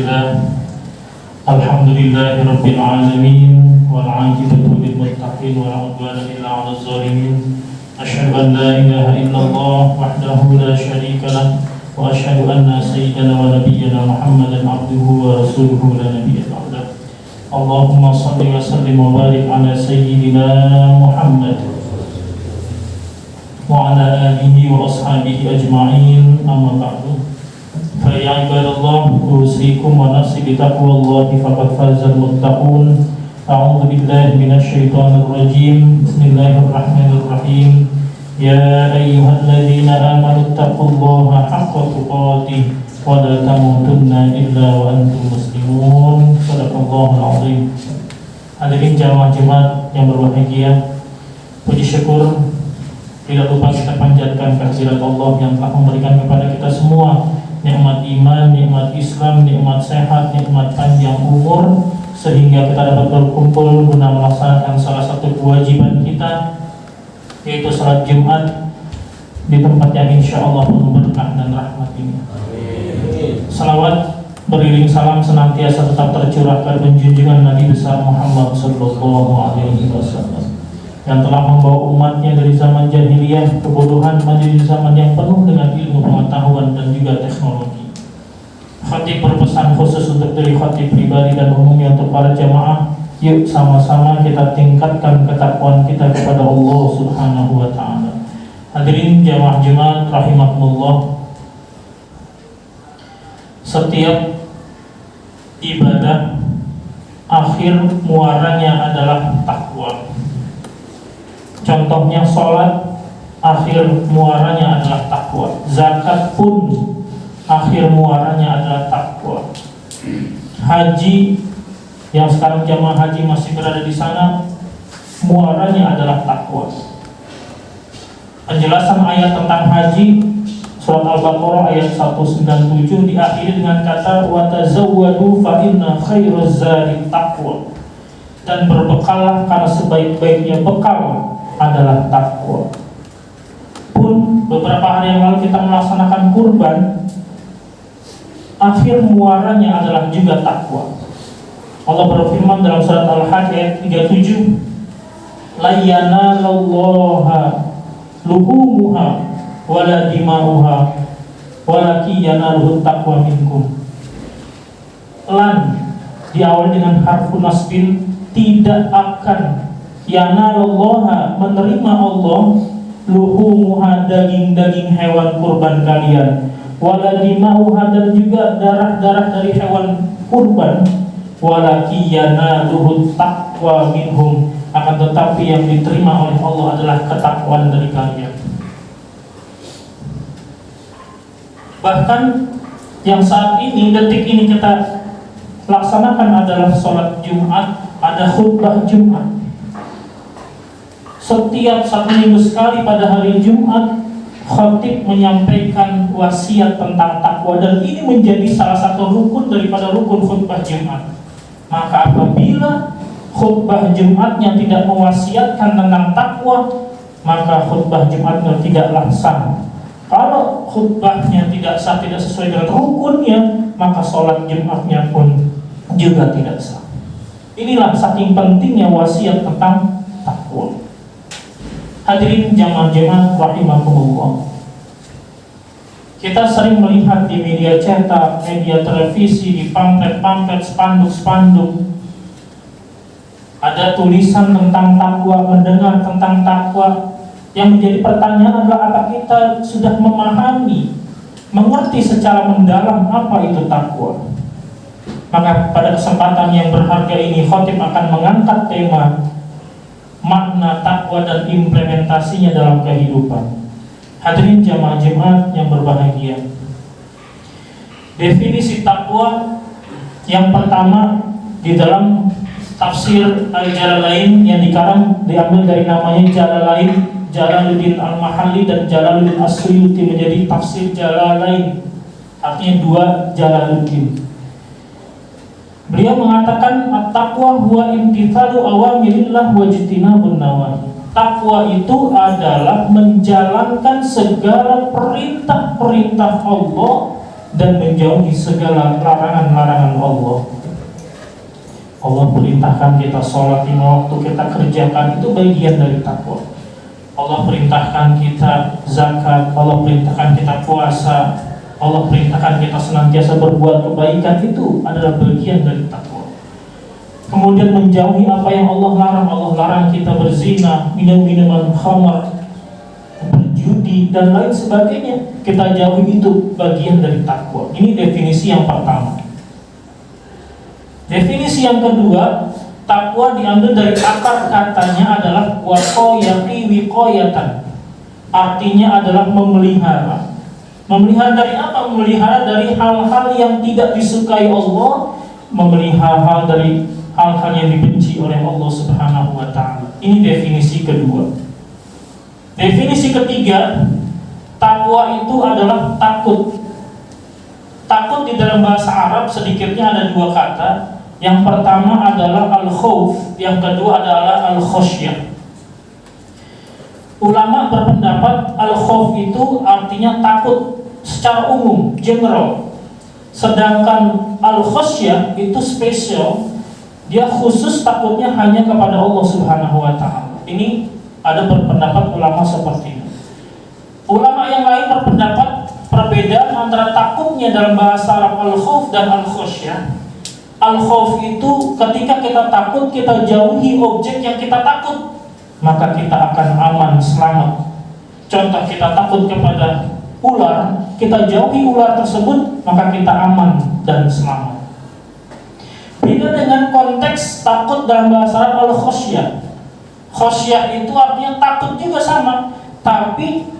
Bismillah. Alhamdulillahirabbil alamin wal 'aqibatu lil muttaqin wa la 'udwana illa 'alal zalimin. Asyhadu an la ilaha illallah wahdahu la syarika lah wa asyhadu anna sayyidana wa nabiyyana Muhammadan 'abduhu wa rasuluhu la nabiyya ba'dah. Allahumma shalli wa sallim wa barik ala sayyidina Muhammad wa ala alihi wa ashabihi ajma'in. Amma ba'du. Ya ibadallah, usikum wa nafsi bitaqwallahi faqad fazal muttaqun. A'udzu billahi minasyaitonir rajim. Bismillahirrahmanirrahim. Ya ayyuhalladzina amanu taqullaha haqqa tuqatih wa la tamutunna illa wa antum muslimun. Shadaqallahul azim. Hadirin jamaah Jumat yang berbahagia, puji syukur tidak lupa kita panjatkan kehadirat Allah yang telah memberikan kepada kita semua nikmat iman, nikmat Islam, nikmat sehat, nikmat panjang umur, sehingga kita dapat berkumpul guna melaksanakan salah satu kewajiban kita, yaitu salat Jumat di tempat yang insya Allah penuh berkah dan rahmat ini. Salawat beriring salam senantiasa tetap tercurahkan junjungan Nabi besar Muhammad sallallahu alaihi wasallam yang telah membawa umatnya dari zaman jahiliyah kebodohan menjadi zaman yang penuh dengan ilmu pengetahuan dan juga teknologi. Khatib berpesan khusus untuk diri khatib pribadi dan umumnya untuk para jamaah, yuk sama-sama kita tingkatkan ketakwaan kita kepada Allah Subhanahu wa taala. Hadirin jamaah Jumat rahimakumullah, setiap ibadah akhir muaranya adalah takwa. Contohnya sholat, akhir muaranya adalah takwa. Zakat pun akhir muaranya adalah takwa. Haji, yang sekarang jamaah haji masih berada di sana, muaranya adalah takwa. Penjelasan ayat tentang haji surat Al-Baqarah ayat 197 diakhiri dengan kata wa tazawwadu fa inna khairaz zadi taqwa. Dan berbekallah karena sebaik-baiknya bekal adalah takwa. Pun beberapa hari yang lalu kita melaksanakan kurban, akhir muaranya adalah juga takwa. Allah berfirman dalam surat Al-Hajj ayat 37, la yanalallaha luhumuha wala dima'uha walakin yanaluhu taqwa minkum. Lan diawali dengan harfun nasbin, tidak akan yanalallaha menerima Allah luhumuha daging-daging hewan kurban kalian, wala dima'uha dan juga darah-darah dari hewan kurban, walakin yanaluhu taqwa minhum, akan tetapi yang diterima oleh Allah adalah ketakwaan dari kalian. Bahkan yang saat ini, detik ini kita laksanakan adalah sholat Jumat, ada khutbah Jumat. Setiap satu minggu sekali pada hari Jumat, khatib menyampaikan wasiat tentang takwa, dan ini menjadi salah satu rukun daripada rukun khutbah Jumat. Maka apabila khutbah Jumatnya tidak mewasiatkan tentang takwa, maka khutbah Jumatnya tidaklah sah. Kalau khutbahnya tidak sah, tidak sesuai dengan rukunnya, maka sholat Jumatnya pun juga tidak sah. Inilah saking pentingnya wasiat tentang takwa. Hadirin jamaah-jamaah rahimakumullah, kita sering melihat di media cetak, media televisi, di pamflet-pamflet, spanduk-spanduk, ada tulisan tentang takwa, mendengar tentang takwa. Yang menjadi pertanyaan adalah, apa kita sudah memahami, mengerti secara mendalam apa itu takwa? Maka pada kesempatan yang berharga ini, khatib akan mengangkat tema makna takwa dan implementasinya dalam kehidupan. Hadirin jamaah Jumat yang berbahagia, definisi takwa yang pertama di dalam tafsir Al-Jalalain yang diambil dari namanya Jalalain, Jalaluddin Al-Mahalli dan Jalaluddin As-Suyuti menjadi tafsir Jalalain, artinya dua Jalaluddin. Beliau mengatakan at-taqwa huwa imtithalu awamirillah wa ijtinabun nawahi. Takwa itu adalah menjalankan segala perintah-perintah Allah dan menjauhi segala larangan-larangan Allah. Allah perintahkan kita sholat 5 waktu, kita kerjakan, itu bagian dari takwa. Allah perintahkan kita zakat, Allah perintahkan kita puasa, Allah perintahkan kita senantiasa berbuat kebaikan, itu adalah bagian dari takwa. Kemudian menjauhi apa yang Allah larang. Allah larang kita berzina, minum minuman khamar, berjudi dan lain sebagainya. Kita jauhi, itu bagian dari takwa. Ini definisi yang pertama. Definisi yang kedua, takwa diambil dari akar katanya adalah waqayati wiqayatan. Artinya adalah memelihara. Memelihara dari apa? Memelihara dari hal-hal yang tidak disukai Allah, memelihara hal dari hal-hal yang dibenci oleh Allah Subhanahu wa ta'ala. Ini definisi kedua. Definisi ketiga, takwa itu adalah takut. Takut di dalam bahasa Arab sedikitnya ada 2 kata. Yang pertama adalah al-khauf, yang kedua adalah al-khosyah. Ulama berpendapat al-khauf itu artinya takut secara umum, general. Sedangkan al-khosyah itu spesial. Dia khusus takutnya hanya kepada Allah Subhanahu wa ta'ala. Ini ada berpendapat ulama seperti ini. Ulama yang lain berpendapat perbedaan antara takutnya dalam bahasa Arab al-khauf dan al-khosyah. Al-khauf itu ketika kita takut, kita jauhi objek yang kita takut, maka kita akan aman, selamat. Contoh, kita takut kepada ular, kita jauhi ular tersebut, maka kita aman dan selamat. Beda dengan konteks takut dalam bahasa Arab al-khosyah. Khosyah itu artinya takut juga sama, tapi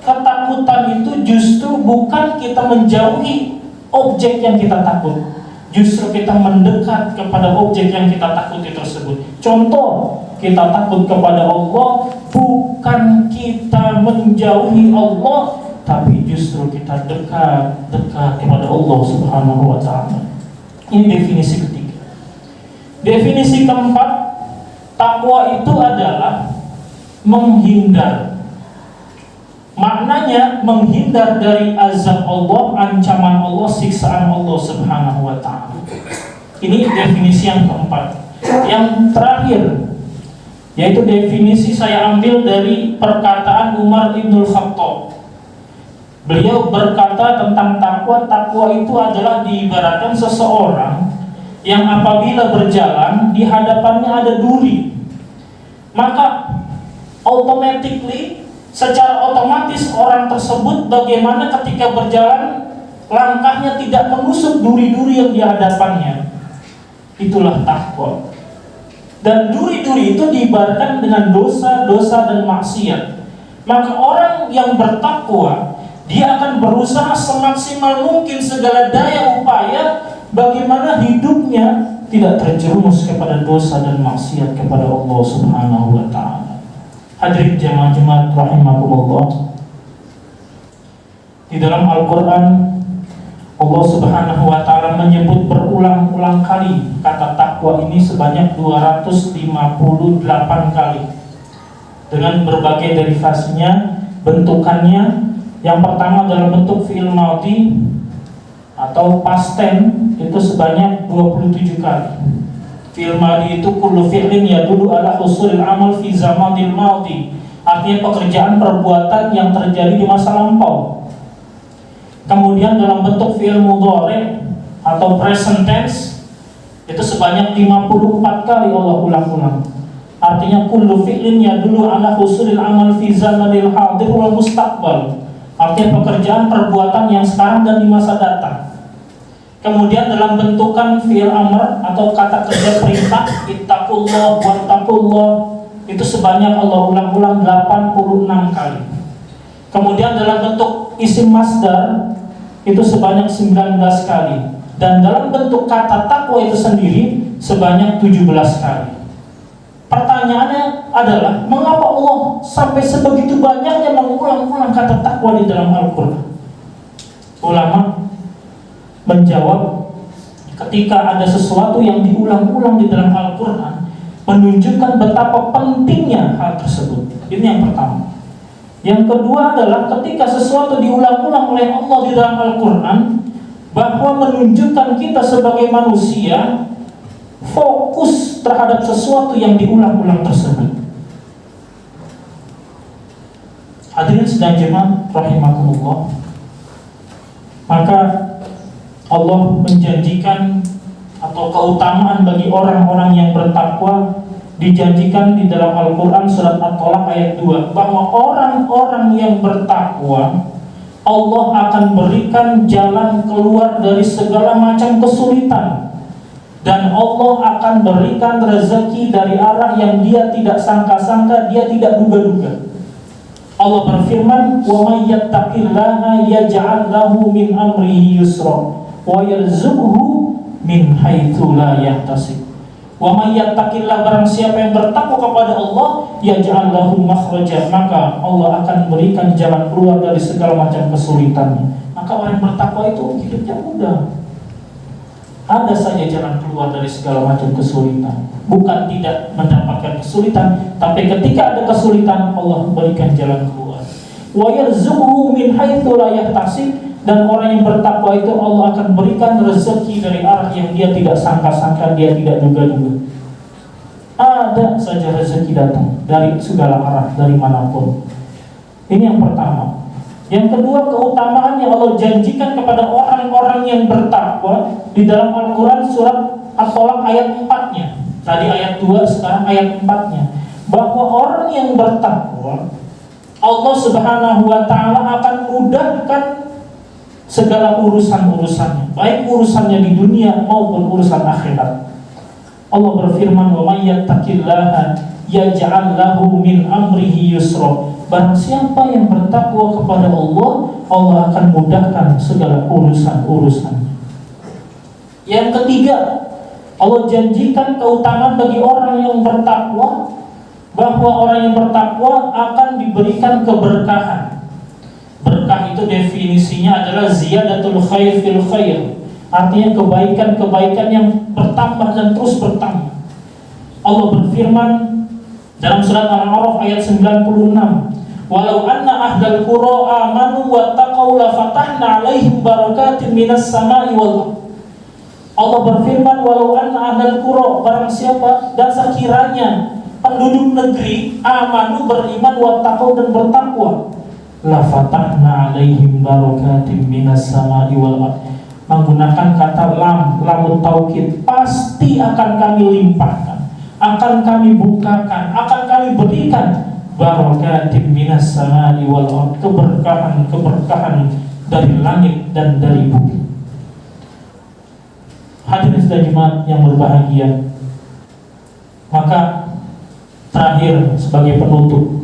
ketakutan itu justru bukan kita menjauhi objek yang kita takut, justru kita mendekat kepada objek yang kita takuti tersebut. Contoh, kita takut kepada Allah, bukan kita menjauhi Allah, tapi justru kita dekat kepada Allah Subhanahu wa ta'ala. Ini definisi ketiga. Definisi keempat, takwa itu adalah menghindar. Maknanya menghindar dari azab Allah, ancaman Allah, siksaan Allah Subhanahu wa ta'ala. Ini definisi yang keempat. Yang terakhir, yaitu definisi saya ambil dari perkataan Umar Ibnul Khattab. Beliau berkata tentang takwa, takwa itu adalah diibaratkan seseorang yang apabila berjalan di hadapannya ada duri, maka automatically, secara otomatis orang tersebut bagaimana ketika berjalan langkahnya tidak menusuk duri-duri yang di hadapannya. Itulah takwa. Dan duri-duri itu diibaratkan dengan dosa-dosa dan maksiat. Maka orang yang bertakwa, dia akan berusaha semaksimal mungkin segala daya upaya bagaimana hidupnya tidak terjerumus kepada dosa dan maksiat kepada Allah Subhanahu wa ta'ala. Hadirin jemaah-jemaah rahimakumullah, di dalam Al-Quran Allah Subhanahu wa ta'ala menyebut berulang-ulang kali kata takwa ini sebanyak 258 kali dengan berbagai derivasinya, bentukannya. Yang pertama dalam bentuk fi'il madhi atau past tense, itu sebanyak 27 kali. Fi'il madhi itu kullu fi'lin yadullu ala husulil amal fi zamanil madhi. Artinya pekerjaan, perbuatan yang terjadi di masa lampau. Kemudian dalam bentuk fi'il mudhari atau present tense, itu sebanyak 54 kali Allah ulang-ulang. Artinya kullu fi'lin yadullu ala husulil amal fi zamanil hadir wal mustaqbal. Artinya pekerjaan, perbuatan yang sekarang dan di masa datang. Kemudian dalam bentukan fi'il amr atau kata kerja perintah, ittaqullah wattaqullah, itu sebanyak Allah ulang-ulang 86 kali. Kemudian dalam bentuk isim masdar itu sebanyak 19 kali. Dan dalam bentuk kata takwa itu sendiri sebanyak 17 kali. Pertanyaannya adalah, mengapa Allah sampai sebegitu banyaknya mengulang-ulang kata takwa di dalam Al-Quran? Ulama menjawab, ketika ada sesuatu yang diulang-ulang di dalam Al-Quran, menunjukkan betapa pentingnya hal tersebut. Ini yang pertama. Yang kedua adalah ketika sesuatu diulang-ulang oleh Allah di dalam Al-Quran, bahwa menunjukkan kita sebagai manusia fokus terhadap sesuatu yang diulang-ulang tersebut. Hadirin sedang jemaah rahimakumullah, maka Allah menjanjikan atau keutamaan bagi orang-orang yang bertakwa dijanjikan di dalam Al-Quran surat At-Tolak ayat 2, bahwa orang-orang yang bertakwa Allah akan berikan jalan keluar dari segala macam kesulitan, dan Allah akan berikan rezeki dari arah yang dia tidak sangka-sangka, dia tidak duga-duga. Allah berfirman, "Wa may yattaqillaha yaj'al lahu min amrihi yusra wa yarzuqhu min haitsu la yahtasib." Wa may yattaqillah, barang siapa yang bertakwa kepada Allah, yaj'al lahu makhraja, maka Allah akan berikan jalan keluar dari segala macam kesulitannya. Maka orang yang bertakwa itu hidupnya mudah. Ada saja jalan keluar dari segala macam kesulitan. Bukan tidak mendapatkan kesulitan, tapi ketika ada kesulitan Allah berikan jalan keluar. Wa yarzuqhu min haitsu la yahtasib, dan orang yang bertakwa itu Allah akan berikan rezeki dari arah yang dia tidak sangka-sangka, dia tidak duga-duga. Ada saja rezeki datang dari segala arah, dari manapun. Ini yang pertama. Yang kedua, keutamaan yang Allah janjikan kepada orang-orang yang bertakwa di dalam Al-Quran surat At-Tolak ayat 4-nya. Tadi ayat 2, sekarang ayat 4-nya. Bahwa orang yang bertakwa, Allah Subhanahu wa ta'ala akan mudahkan segala urusan-urusannya, baik urusannya di dunia maupun urusan akhirat. Allah berfirman, "Wa may yattaqillaha yaj'al lahu min amrihi yusra." Barang siapa yang bertakwa kepada Allah, Allah akan mudahkan segala urusan-urusannya. Yang ketiga, Allah janjikan keutamaan bagi orang yang bertakwa, bahwa orang yang bertakwa akan diberikan keberkahan. Berkah itu definisinya adalah ziyadatul khair fil khair, artinya kebaikan-kebaikan yang bertambah dan terus bertambah. Allah berfirman dalam surat Al-A'raf ayat 96, "Walau anna ahlal qura amanu wattaqau la fatahna 'alaihim barakatin minas sama'i wal ardh." Allah berfirman, walau anna ahlal qura, barang siapa dan sekiranya penduduk negeri amanu, beriman, wattaqau, dan bertakwa, la fatahna 'alaihim barakatin minas sama'i wal ardh. Menggunakan kata lamut taukid, pasti akan kami limpahkan, akan kami bukakan, akan kami berikan barakatin minas sama'i wal ardh, keberkahan dari langit dan dari bumi. Hadirin sekalian jemaat yang berbahagia, maka terakhir sebagai penutup,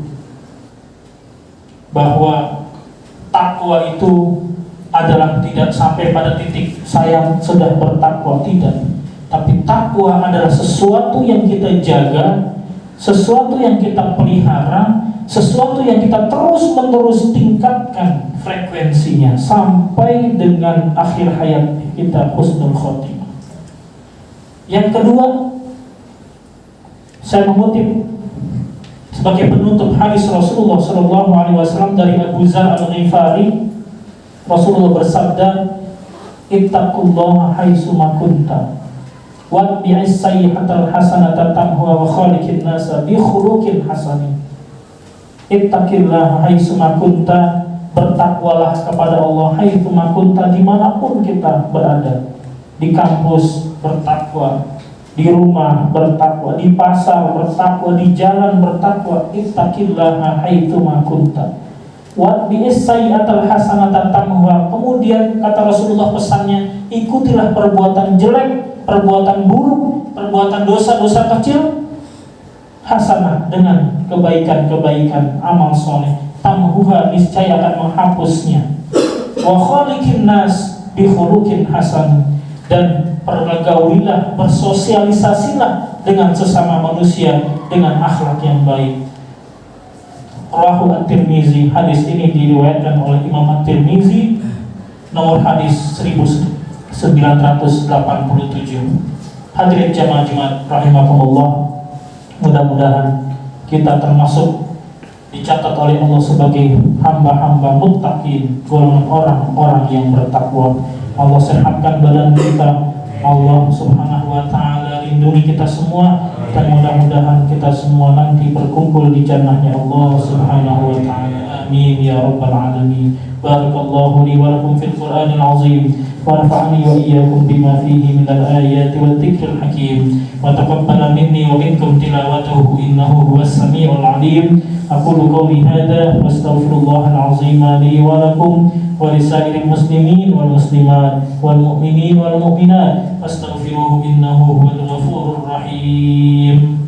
bahwa takwa itu adalah tidak sampai pada titik saya sudah bertakwa, tidak. Tapi takwa adalah sesuatu yang kita jaga, sesuatu yang kita pelihara, sesuatu yang kita terus-menerus tingkatkan frekuensinya sampai dengan akhir hayat kita husnul khotimah. Yang kedua, saya mengutip sebagai penutup hadis Rasulullah SAW dari Abu Dzar Al-Ghifari. Rasulullah bersabda, "Ittaqullaha haitsuma kunta, watbi'is sayyi'atal hasanata tamhuha wa khaliqin nasa bi khuluqin hasanin." Ittaqillaha haitsuma kunta, bertakwalah kepada Allah haitsuma kunta, dimanapun kita berada. Di kampus bertakwa, di rumah bertakwa, di pasar bertakwa, di jalan bertakwa. Ittaqillaha haitsuma kunta watbi'is sayyi'atal hasanata tamhuha. Kemudian kata Rasulullah pesannya, ikutilah perbuatan jelek, perbuatan buruk, perbuatan dosa-dosa kecil hasanah dengan kebaikan-kebaikan amal soleh. Tamhuha, niscaya akan menghapusnya. Wa khaliqin nas bi khuluqin hasan, dan pergaulilah, bersosialisasilah dengan sesama manusia dengan akhlak yang baik. Rawahu At-Tirmizi. Hadis ini diriwayatkan oleh Imam At-Tirmizi, nomor hadis 1987. Hadirin jamaah Jumat rahimakumullah, mudah-mudahan kita termasuk dicatat oleh Allah sebagai hamba-hamba muttaqin, golongan orang-orang yang bertakwa. Allah sehatkan badan kita, Allah subhanahu wa ta'ala lindungi kita semua, dan mudah-mudahan kita semua nanti berkumpul di jannahnya Allah subhanahu wa ta'ala. Amin ya rabbal alamin. Barakallahu li wa lakum fil Qur'anil azim, wa nafa'ani wa iyyakum bima fihi minal ayati wal dzikril hakim, wa taqabbala minni wa minkum tilawatahu innahu huwas samiul alim. Aqulu qawli hadza wa astaghfirullahal azim li wa lakum wa lisairil muslimin wal muslimat wal mu'minin wal mu'minat fastaghfiruhu innahu huwal ghafurur rahim.